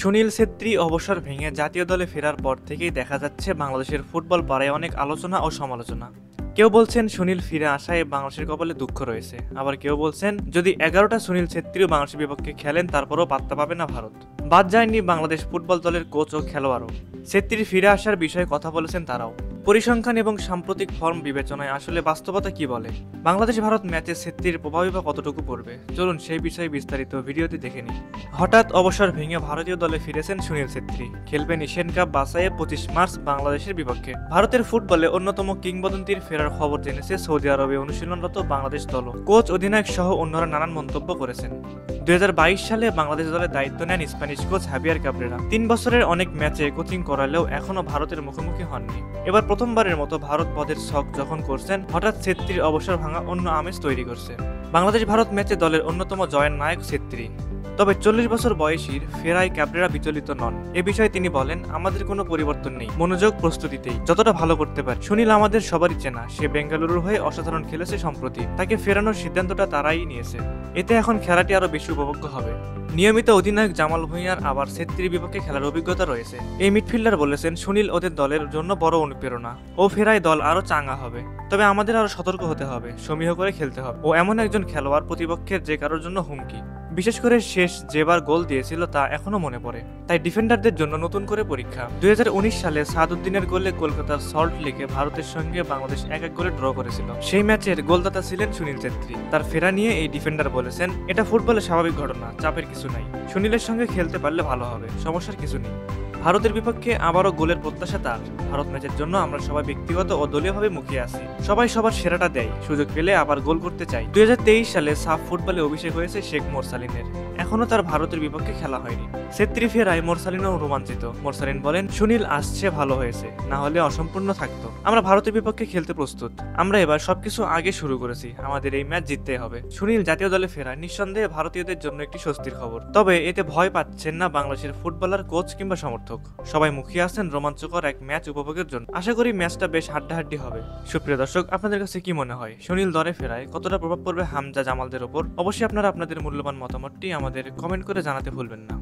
সুনীল ছেত্রী অবসর ভেঙে জাতীয় দলে ফেরার পর থেকেই দেখা যাচ্ছে বাংলাদেশের ফুটবল পাড়ায় অনেক আলোচনা ও সমালোচনা। কেউ বলছেন সুনীল ফিরে আসায় বাংলাদেশের কপালে দুঃখ রয়েছে, আবার কেউ বলছেন যদি 11টা সুনীল ছেত্রীও বাংলাদেশের বিপক্ষে খেলেন তারপরও পাত্তা পাবে না ভারত। বাদ যায়নি বাংলাদেশ ফুটবল দলের কোচ ও খেলোয়াড়ও। ছেত্রী ফিরে আসার বিষয়ে কথা বলেছেন তারাও। পরিসংখ্যান এবং সাম্প্রতিক ফর্ম বিবেচনায় আসলে বাস্তবতা কি বলে, বাংলাদেশ ভারত ম্যাচে ছেত্রীর প্রভাবই বা কতটুকু পড়বে, চলুন সেই বিষয়ে বিস্তারিত ভিডিওতে দেখে নিই। হঠাৎ অবসর ভেঙে ভারতীয় দলে ফিরেছেন সুনীল ছেত্রী। খেলবেন এশিয়ান কাপ বাছাইয়ে 25 মার্চ বাংলাদেশের বিপক্ষে। ভারতের ফুটবলে অন্যতম কিংবদন্তির ফেরার খবর জেনেছে সৌদি আরবে অনুশীলনরত বাংলাদেশ দল। কোচ, অধিনায়ক সহ অন্যরা নানান মন্তব্য করেছেন। 2022 সালে বাংলাদেশ দলের দায়িত্ব নেন স্প্যানিশ কোচ হাবিয়ার ক্যাব্রেরা। 3 বছরের অনেক ম্যাচে কোচিং করালেও এখনো ভারতের মুখোমুখি হননি। এবার প্রথমবারের মতো ভারত পদের শখ যখন করছেন, হঠাৎ ছেত্রীর অবসর ভাঙা অন্য আমেজ তৈরি করছে। বাংলাদেশ ভারত ম্যাচে দলের অন্যতম জয়ের নায়ক ছেত্রী। তবে 40 বছর বয়সীর ফেরায় ক্যাব্রেরা বিচলিত নন। এ বিষয়ে তিনি বলেন, আমাদের কোনো পরিবর্তন নেই, মনোযোগ প্রস্তুতিতেই, যতটা ভালো করতে পারে। সুনীল আমাদের সবারই চেনা, সে বেঙ্গালুরুর হয়ে অসাধারণ খেলেছে সম্প্রতি। তাকে ফেরানোর সিদ্ধান্তটা তারাই নিয়েছে। এতে এখন খেলাটি আরো বেশি উপভোগ্য হবে। নিয়মিত অধিনায়ক জামাল ভুঁইয়ার আবার ছেত্রীর বিপক্ষে খেলার অভিজ্ঞতা রয়েছে। এই মিডফিল্ডার বলেছেন, সুনীল ওদের দলের জন্য বড় অনুপ্রেরণা। ও ফেরায় দল আরো চাঙ্গা হবে। তবে আমাদের আরো সতর্ক হতে হবে, সমীহ করে খেলতে হবে। ও এমন একজন খেলোয়াড়, প্রতিপক্ষের যে কারোর জন্য হুমকি। বিশেষ করে শেষ যেবার গোল দিয়েছিল তা এখনো মনে পড়ে। তাই ডিফেন্ডারদের জন্য নতুন করে পরীক্ষা। 2019 সালে সাদউদ্দিনের গোলে কলকাতার সল্ট লেকে ভারতের সঙ্গে বাংলাদেশ 1-1 গোলে ড্র করেছিল। সেই ম্যাচের গোলদাতা ছিলেন সুনীল ছেত্রী। তার ফেরা নিয়ে এই ডিফেন্ডার বলেছেন, এটা ফুটবলের স্বাভাবিক ঘটনা, চাপের কিছু নাই। সুনীলের সঙ্গে খেলতে পারলে ভালো হবে, সমস্যার কিছু নেই। ভারতের বিপক্ষে আবারও গোলের প্রত্যাশা তার। ভারত ম্যাচের জন্য আমরা সবাই ব্যক্তিগত ও দলীয়ভাবে মুখিয়ে আছি। সবাই সবার সেরাটা দেয়, সুযোগ পেলে আবার গোল করতে চাই। 2023 সালে সাফ ফুটবলে অভিষেক হয়েছে শেখ মোরসালিনের। এখনো তার ভারতের বিপক্ষে খেলা হয়নি। ছেত্রী ফেরায় মোরসালিনও রোমাঞ্চিত। মোরসালিন বলেন, সুনীল আসছে ভালো হয়েছে, না হলে অসম্পূর্ণ থাকতো। আমরা ভারতের বিপক্ষে খেলতে প্রস্তুত। আমরা এবার সবকিছু আগে শুরু করেছি, আমাদের এই ম্যাচ জিততে হবে। সুনীল জাতীয় দলে ফেরা নিঃসন্দেহে ভারতীয়দের জন্য একটি স্বস্তির খবর। তবে এতে ভয় পাচ্ছেন না বাংলাদেশের ফুটবলার, কোচ কিংবা সমর্থক। সবাই মুখিয়ে আছেন রোমাঞ্চকর এক ম্যাচ উপভোগের জন্য। আশা করি ম্যাচটা বেশ হাড্ডাহাড্ডি হবে। সুপ্রিয় দর্শক, আপনাদের কাছে কি মনে হয়, সুনীল দলে ফেরায় কতটা প্রভাব পড়বে হামজা জামালদের ওপর? অবশ্যই আপনারা আপনাদের মূল্যবান মতামতটি আমাদের কমেন্ট করে জানাতে ভুলবেন না।